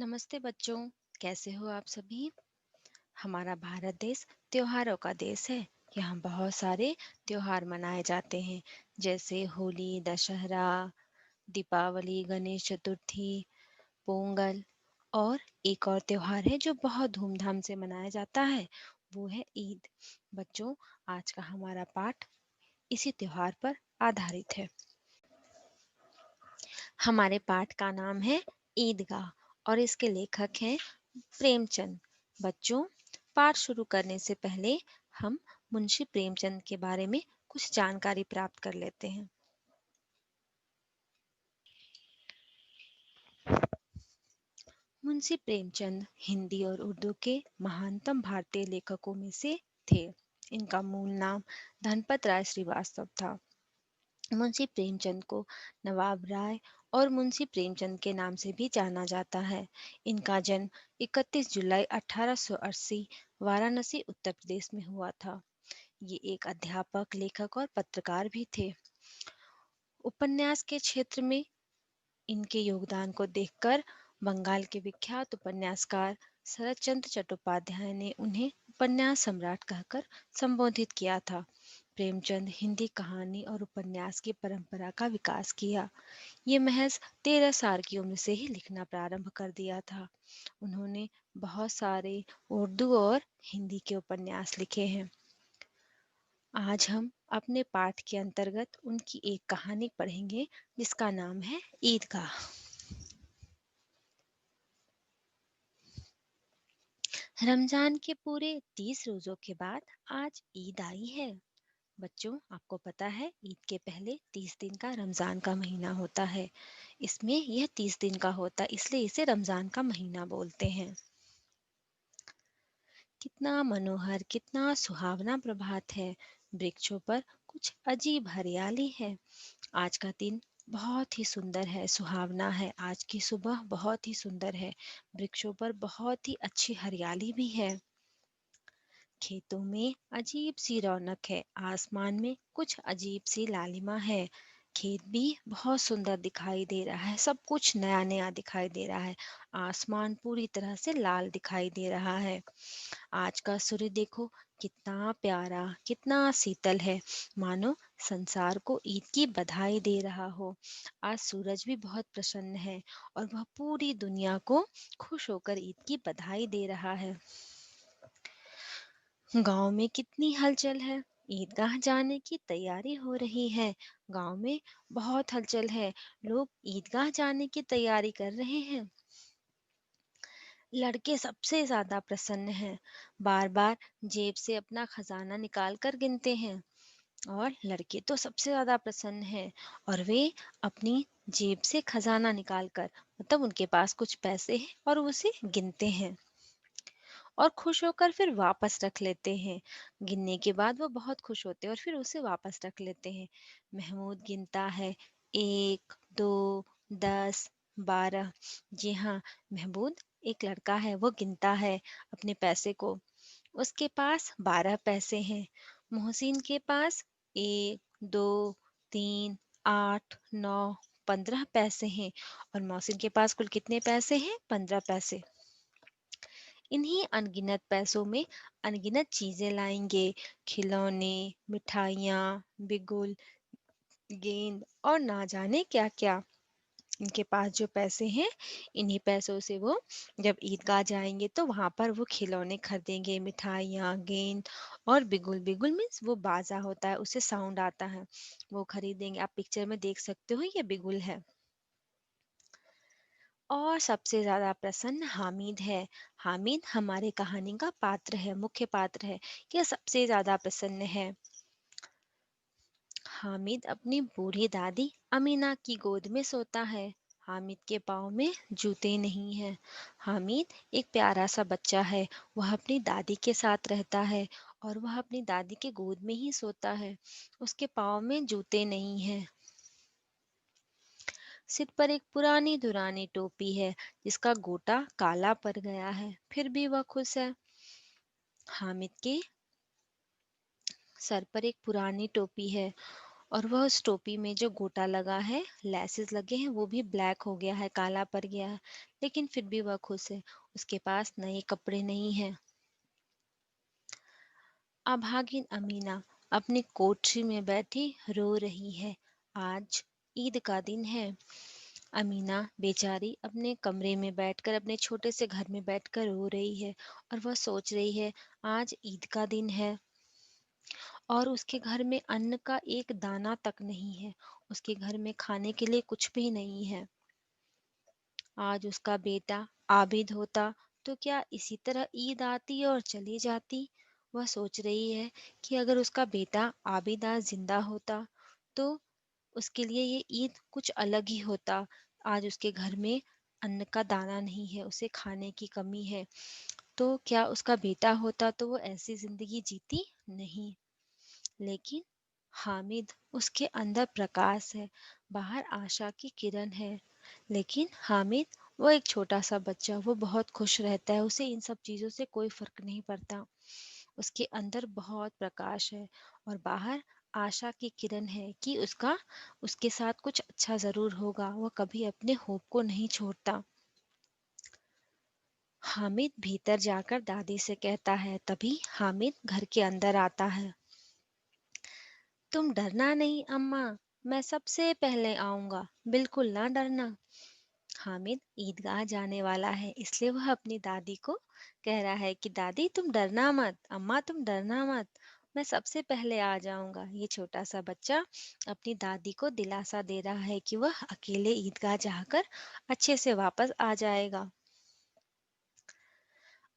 नमस्ते बच्चों। कैसे हो आप सभी। हमारा भारत देश त्योहारों का देश है। यहाँ बहुत सारे त्योहार मनाए जाते हैं, जैसे होली, दशहरा, दीपावली, गणेश चतुर्थी, पोंगल। और एक और त्योहार है जो बहुत धूमधाम से मनाया जाता है, वो है ईद। बच्चों, आज का हमारा पाठ इसी त्योहार पर आधारित है। हमारे पाठ का नाम है ईदगाह और इसके लेखक हैं प्रेमचंद। बच्चों, पाठ शुरू करने से पहले हम मुंशी प्रेमचंद के बारे में कुछ जानकारी प्राप्त कर लेते हैं। मुंशी प्रेमचंद हिंदी और उर्दू के महानतम भारतीय लेखकों में से थे। इनका मूल नाम धनपत राय श्रीवास्तव था। मुंशी प्रेमचंद को नवाब राय और मुंशी प्रेमचंद के नाम से भी जाना जाता है। इनका जन्म 31 जुलाई 1880 वाराणसी, उत्तर प्रदेश में हुआ था। ये एक अध्यापक, लेखक और पत्रकार भी थे। उपन्यास के क्षेत्र में इनके योगदान को देखकर बंगाल के विख्यात उपन्यासकार शरत चंद्र चट्टोपाध्याय ने उन्हें उपन्यास सम्राट कहकर संबोधित किया था। प्रेमचंद हिंदी कहानी और उपन्यास की परंपरा का विकास किया। ये महज 13 साल की उम्र से ही लिखना प्रारंभ कर दिया था। उन्होंने बहुत सारे उर्दू और हिंदी के उपन्यास लिखे हैं। आज हम अपने पाठ के अंतर्गत उनकी एक कहानी पढ़ेंगे, जिसका नाम है ईदगाह। रमजान के पूरे 30 रोजों के बाद आज ईद आई है। बच्चों, आपको पता है ईद के पहले 30 दिन का रमजान का महीना होता है। इसमें यह 30 दिन का होता है, इसलिए इसे रमजान का महीना बोलते हैं। कितना मनोहर, कितना सुहावना प्रभात है। वृक्षों पर कुछ अजीब हरियाली है। आज का दिन बहुत ही सुंदर है, सुहावना है। आज की सुबह बहुत ही सुंदर है। वृक्षों पर बहुत ही अच्छी हरियाली भी है। खेतों में अजीब सी रौनक है। आसमान में कुछ अजीब सी लालिमा है। खेत भी बहुत सुंदर दिखाई दे रहा है। सब कुछ नया नया दिखाई दे रहा है। आसमान पूरी तरह से लाल दिखाई दे रहा है। आज का सूर्य देखो, कितना प्यारा, कितना शीतल है। मानो संसार को ईद की बधाई दे रहा हो। आज सूरज भी बहुत प्रसन्न है और वह पूरी दुनिया को खुश होकर ईद की बधाई दे रहा है। गांव में कितनी हलचल है। ईदगाह जाने की तैयारी हो रही है। गांव में बहुत हलचल है। लोग ईदगाह जाने की तैयारी कर रहे हैं। लड़के सबसे ज्यादा प्रसन्न हैं। बार बार जेब से अपना खजाना निकाल कर गिनते हैं। और लड़के तो सबसे ज्यादा प्रसन्न हैं और वे अपनी जेब से खजाना निकाल कर, मतलब उनके पास कुछ पैसे हैं और वो उसे गिनते हैं और खुश होकर फिर वापस रख लेते हैं। गिनने के बाद वो बहुत खुश होते हैं और फिर उसे वापस रख लेते हैं। महमूद गिनता है, 1, 2, 10, 12। जी हाँ, महमूद एक लड़का है, वो गिनता है अपने पैसे को। उसके पास 12 पैसे हैं। मोहसिन के पास 1, 2, 3, 8, 9, 15 पैसे हैं। और मोहसिन के पास कुल कितने पैसे हैं? 15 पैसे। इन्हीं अनगिनत पैसों में अनगिनत चीजें लाएंगे। खिलौने, मिठाइयाँ, बिगुल, गेंद और ना जाने क्या क्या। इनके पास जो पैसे हैं, इन्हीं पैसों से वो जब ईदगाह जाएंगे तो वहां पर वो खिलौने खरीदेंगे, मिठाइयाँ, गेंद और बिगुल। बिगुल मीन्स वो बाजा होता है, उससे साउंड आता है, वो खरीदेंगे। आप पिक्चर में देख सकते हो, ये बिगुल है। और सबसे ज्यादा प्रसन्न हामिद है। हामिद हमारे कहानी का पात्र है, मुख्य पात्र है। यह सबसे ज्यादा प्रसन्न है। हामिद अपनी बूढ़ी दादी अमीना की गोद में सोता है। हामिद के पाँव में जूते नहीं हैं। हामिद एक प्यारा सा बच्चा है। वह अपनी दादी के साथ रहता है और वह अपनी दादी के गोद में ही सोता है। उसके पाँव में जूते नहीं हैं। सिर पर एक पुरानी दुरानी टोपी है, जिसका गोटा काला पड़ गया है, फिर भी वह खुश है। हामिद के सर पर एक पुरानी टोपी है और वह उस टोपी में जो गोटा लगा है, लेसेस लगे हैं, वो भी ब्लैक हो गया है, काला पड़ गया है। लेकिन फिर भी वह खुश है। उसके पास नए कपड़े नहीं हैं। अभागिन अमीना अपनी कोठरी में बैठी रो रही है। आज ईद का दिन है। अमीना बेचारी अपने कमरे में बैठकर, अपने छोटे से घर में बैठकर रो रही है। और वह सोच रही है, आज ईद का दिन है और उसके घर में अन्न का एक दाना तक नहीं है। उसके घर में खाने के लिए कुछ भी नहीं है। आज उसका बेटा आबिद होता तो क्या इसी तरह ईद आती और चली जाती। वह सोच रही है कि अगर उसका बेटा आबिद आज जिंदा होता तो उसके लिए ये ईद कुछ अलग ही होता। आज उसके घर में अन्न का दाना नहीं है, उसे खाने की कमी है। तो क्या उसका बेटा होता तो वो ऐसी जिंदगी जीती नहीं। लेकिन हामिद, उसके अंदर प्रकाश है, बाहर आशा की किरण है। लेकिन हामिद, वो एक छोटा सा बच्चा, वो बहुत खुश रहता है, उसे इन सब चीज़ों से कोई फर्क नहीं पड़ता। उसके अंदर बहुत प्रकाश है और बाहर आशा की किरण है कि उसका उसके साथ कुछ अच्छा ज़रूर होगा। वो कभी अपने होप को नहीं छोड़ता। हामिद भीतर जाकर दादी से कहता है। तभी हामिद घर के अंदर आता है। तुम डरना नहीं अम्मा, मैं सबसे पहले आऊंगा, बिल्कुल ना डरना। हामिद ईदगाह जाने वाला है, इसलिए वह अपनी दादी को कह रहा है कि दादी तुम डरना मत, अम्मा तुम डरना मत, मैं सबसे पहले आ जाऊंगा। ये छोटा सा बच्चा अपनी दादी को दिलासा दे रहा है कि वह अकेले ईदगाह जाकर अच्छे से वापस आ जाएगा।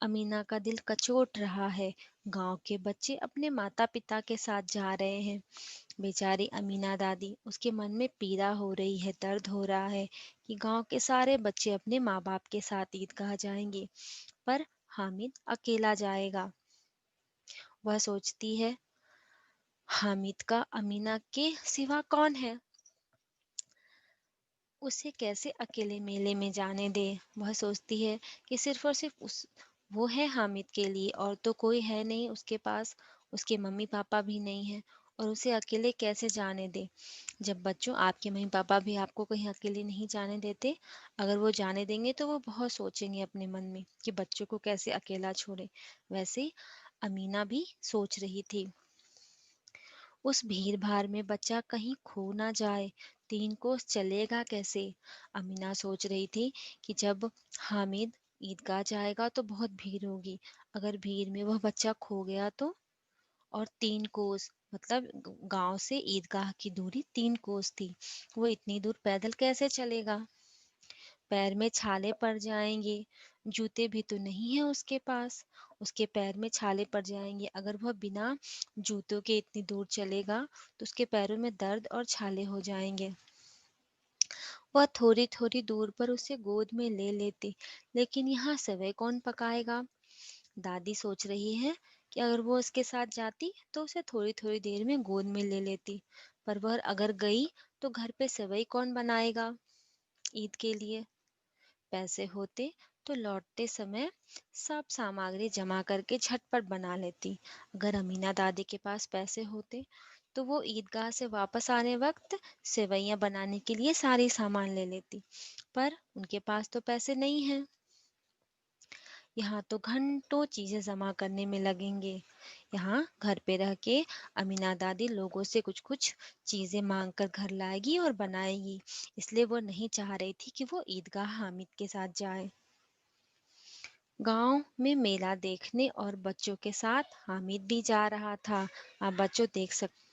अमीना का दिल कचोट रहा है। गांव के बच्चे अपने माता पिता के साथ जा रहे हैं। बेचारी अमीना दादी, उसके मन में पीड़ा हो रही है, दर्द हो रहा है कि गांव के सारे बच्चे अपने माँ बाप के साथ ईदगाह जाएंगे, पर हामिद अकेला जाएगा। वह सोचती है, हामिद का अमीना के सिवा कौन है, उसे कैसे अकेले मेले में जाने दे। वह सोचती है कि सिर्फ और सिर्फ उस वो है हामिद के लिए, और तो कोई है नहीं उसके पास। उसके मम्मी पापा भी नहीं है और उसे अकेले कैसे जाने दे। जब बच्चों, आपके मम्मी पापा भी आपको कहीं अकेले नहीं जाने देते। अगर वो जाने देंगे तो वो बहुत सोचेंगे अपने मन में कि बच्चों को कैसे अकेला छोड़े। वैसे ही अमीना भी सोच रही थी। उस भीड़ भाड़ में बच्चा कहीं खो ना जाए, 3 कोस चलेगा कैसे। अमीना सोच रही थी कि जब हामिद ईदगाह जाएगा तो बहुत भीड़ होगी। अगर भीड़ में वह बच्चा खो गया तो। और 3 कोस मतलब गांव से ईदगाह की दूरी 3 कोस थी। वो इतनी दूर पैदल कैसे चलेगा। पैर में छाले पड़ जाएंगे। जूते भी तो नहीं है उसके पास। उसके पैर में छाले पड़ जाएंगे। अगर वह बिना जूतों के इतनी दूर चलेगा तो उसके पैरों में दर्द और छाले हो जाएंगे। वह थोड़ी थोड़ी दूर पर उसे गोद में ले लेती। लेकिन यहाँ सेवई कौन पकाएगा। दादी सोच रही है कि अगर वो उसके साथ जाती तो उसे थोड़ी थोड़ी देर में गोद में ले लेती। पर वह अगर गई तो घर पे सेवई कौन बनाएगा ईद के लिए। पैसे होते तो लौटते समय सब सामग्री जमा करके झटपट बना लेती। अगर अमीना दादी के पास पैसे होते तो वो ईदगाह से वापस आने वक्त सेवइयां बनाने के लिए सारी सामान ले लेती। पर उनके पास तो पैसे नहीं हैं। यहाँ तो घंटों चीजें जमा करने में लगेंगे। यहाँ घर पे रह के अमीना दादी लोगों से कुछ कुछ चीजें मांग कर घर लाएगी और बनाएगी। इसलिए वो नहीं चाह रही थी कि वो ईदगाह हामिद के साथ जाए। गांव में मेला देखने और बच्चों के साथ हामिद भी जा रहा था। आप बच्चों देख सकते,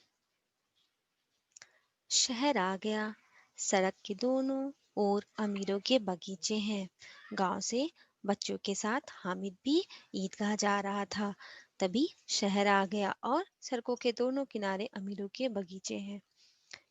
शहर आ गया। सड़क के दोनों ओर अमीरों के बगीचे हैं। गांव से बच्चों के साथ हामिद भी ईदगाह जा रहा था। तभी शहर आ गया और सड़कों के दोनों किनारे अमीरों के बगीचे हैं।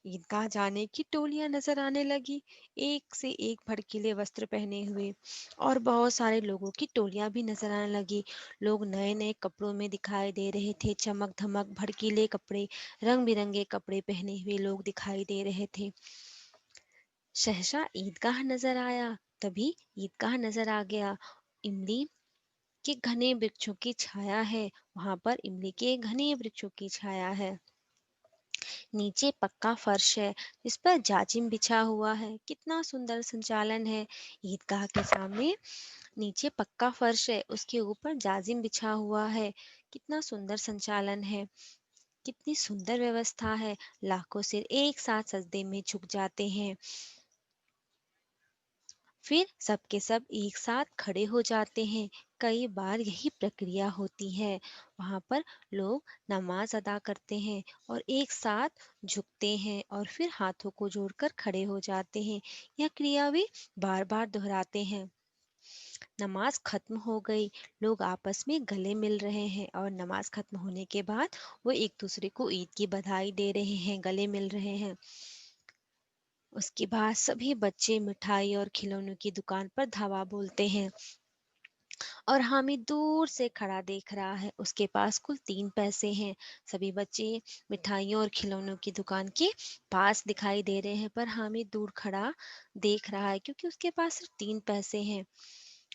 ईदगाह जाने की टोलियां नजर आने लगी, एक से एक भड़कीले वस्त्र पहने हुए। और बहुत सारे लोगों की टोलियां भी नजर आने लगी। लोग नए नए कपड़ों में दिखाई दे रहे थे, चमक धमक भड़कीले कपड़े, रंग बिरंगे कपड़े पहने हुए लोग दिखाई दे रहे थे। सहसा ईदगाह नजर आया। तभी ईदगाह नजर आ गया। इमली के घने वृक्षों की छाया है। वहां पर इमली के घने वृक्षों की छाया है। नीचे पक्का फर्श है जिस पर जाजिम बिछा हुआ है, कितना सुंदर संचालन है। ईदगाह के सामने नीचे पक्का फर्श है, उसके ऊपर जाजिम बिछा हुआ है, कितना सुंदर संचालन है, कितनी सुंदर व्यवस्था है। लाखों सिर एक साथ सजदे में झुक जाते हैं, फिर सबके सब एक साथ खड़े हो जाते हैं। कई बार यही प्रक्रिया होती है। वहां पर लोग नमाज अदा करते हैं और एक साथ झुकते हैं और फिर हाथों को जोड़कर खड़े हो जाते हैं। यह क्रिया भी बार बार दोहराते हैं। नमाज खत्म हो गई, लोग आपस में गले मिल रहे हैं और नमाज खत्म होने के बाद वो एक दूसरे को ईद की बधाई दे रहे हैं, गले मिल रहे हैं। उसके बाद सभी बच्चे मिठाई और खिलौनों की दुकान पर धावा बोलते हैं और हामिद दूर से खड़ा देख रहा है। उसके पास कुल 3 पैसे हैं। सभी बच्चे मिठाइयों और खिलौनों की दुकान के पास दिखाई दे रहे हैं, पर हामिद दूर खड़ा देख रहा है क्योंकि उसके पास सिर्फ 3 पैसे हैं।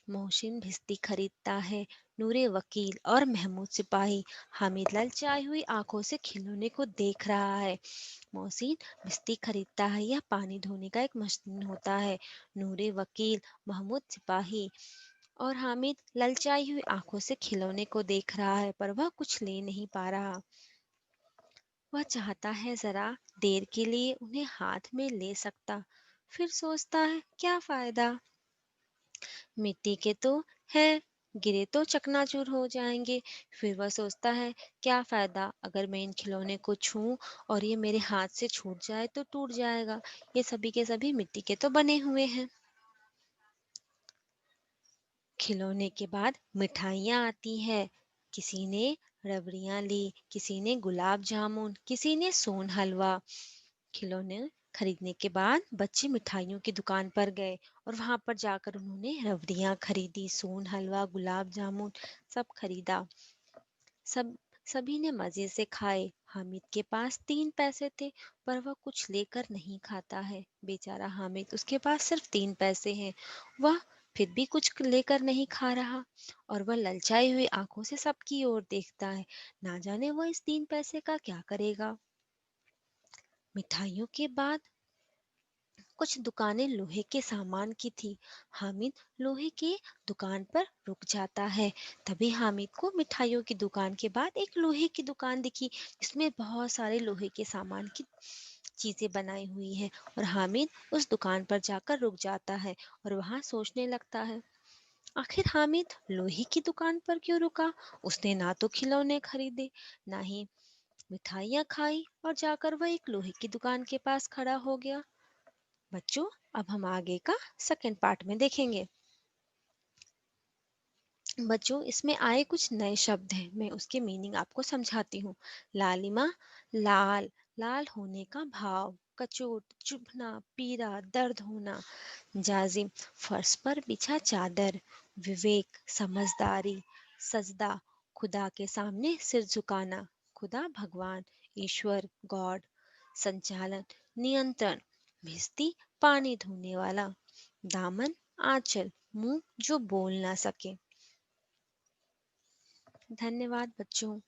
मोहसिन भिस्ती खरीदता है, नूरे वकील और महमूद सिपाही। हामिद ललचाई हुई आंखों से खिलौने को देख रहा है। मोहसिन भिस्ती खरीदता है, यह पानी धोने का एक मशीन होता है। नूरे वकील, महमूद सिपाही और हामिद ललचाई हुई आंखों से खिलौने को देख रहा है, पर वह कुछ ले नहीं पा रहा। वह चाहता है जरा देर के लिए उन्हें हाथ में ले सकता, फिर सोचता है क्या फायदा, मिट्टी के तो है, गिरे तो चकनाचूर हो जाएंगे। फिर वह सोचता है क्या फायदा, अगर मैं इन खिलौने को छूं और ये मेरे हाथ से छूट जाए तो टूट जाएगा, ये सभी के सभी मिट्टी के तो बने हुए हैं। खिलौने के बाद मिठाइयाँ आती है। किसी ने रबड़ियाँ ली, किसी ने गुलाब जामुन, किसी ने सोन हलवा। खिलौने खरीदने के बाद बच्चे मिठाइयों की दुकान पर गए और वहां पर जाकर उन्होंने रबड़ियाँ खरीदी, सोन हलवा, गुलाब जामुन सब खरीदा। सब सभी ने मजे से खाए। हामिद के पास 3 पैसे थे, पर वह कुछ लेकर नहीं खाता है। बेचारा हामिद, उसके पास सिर्फ 3 पैसे हैं। वह फिर भी कुछ लेकर नहीं खा रहा और वह ललचाई हुई आंखों से सबकी ओर देखता है। ना जाने वह इस 3 पैसे का क्या करेगा। मिठाइयों के बाद कुछ दुकानें लोहे के सामान की थी। हामिद लोहे की दुकान पर रुक जाता है। तभी हामिद को मिठाइयों की दुकान के बाद एक लोहे की दुकान दिखी जिसमें बहुत सारे लोहे के सामान की चीजें बनाई हुई है और हामिद उस दुकान पर जाकर रुक जाता है और वहां सोचने लगता है, आखिर हामिद लोहे की दुकान पर क्यों रुका। उसने ना तो खिलौने खरीदे, ना ही मिठाइयाँ खाई और जाकर वह एक लोहे की दुकान के पास खड़ा हो गया। बच्चों, अब हम आगे का सेकंड पार्ट में देखेंगे। बच्चों, इसमें आए कुछ नए शब्द हैं, मैं उसके मीनिंग आपको समझाती हूँ। लालिमा, लाल, लाल होने का भाव। कचोट, चुभना, पीड़ा, दर्द होना। जाजिम, फर्श पर बिछा चादर। विवेक, समझदारी। सजदा, खुदा के सामने सिर झुकाना। खुदा भगवान, ईश्वर, गॉड। संचालन, नियंत्रण। भिस्ती, पानी धोने वाला। दामन, आंचल, मुंह जो बोल ना सके। धन्यवाद बच्चों।